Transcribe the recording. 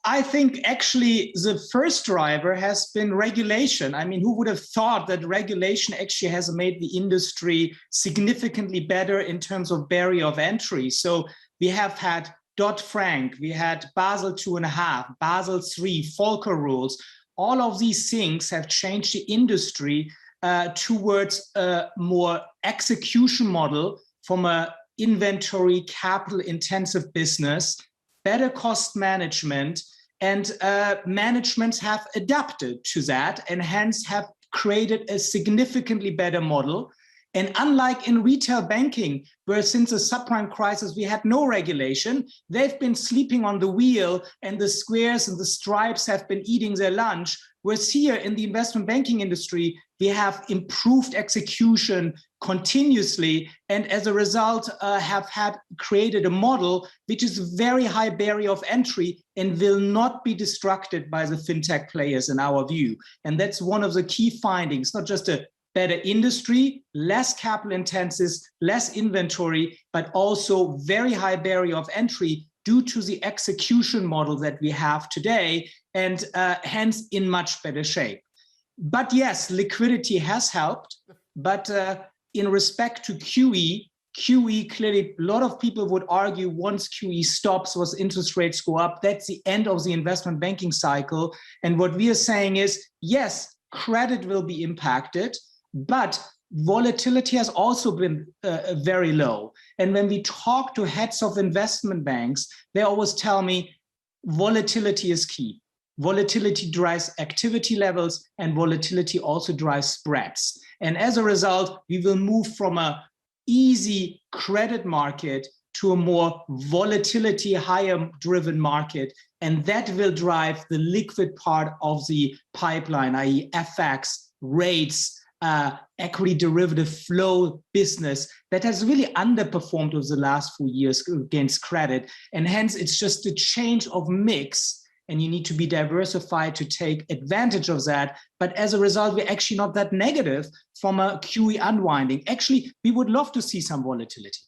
I think actually the first driver has been regulation. I mean, who would have thought that regulation actually has made the industry significantly better in terms of barrier of entry? So we have had Dodd-Frank, we had Basel 2.5, Basel 3, Volcker rules. All of these things have changed the industry towards a more execution model from a inventory capital intensive business, better cost management, and managements have adapted to that and hence have created a significantly better model. And unlike in retail banking, where since the subprime crisis we had no regulation, they've been sleeping on the wheel and the squares and the stripes have been eating their lunch. Whereas here in the investment banking industry, we have improved execution continuously, and as a result have created a model which is a very high barrier of entry and will not be disrupted by the fintech players in our view. And that's one of the key findings, not just a better industry, less capital intensive, less inventory, but also very high barrier of entry due to the execution model that we have today, and hence in much better shape. But yes, liquidity has helped, but in respect to QE clearly, a lot of people would argue once QE stops, once interest rates go up, that's the end of the investment banking cycle. And what we are saying is, yes, credit will be impacted, but volatility has also been very low. And when we talk to heads of investment banks, they always tell me volatility is key. Volatility drives activity levels and volatility also drives spreads. And as a result, we will move from an easy credit market to a more volatility, higher driven market. And that will drive the liquid part of the pipeline, i.e. FX, rates, equity derivative flow business that has really underperformed over the last few years against credit. And hence it's just a change of mix, and you need to be diversified to take advantage of that. But as a result, we're actually not that negative from a QE unwinding. Actually, we would love to see some volatility.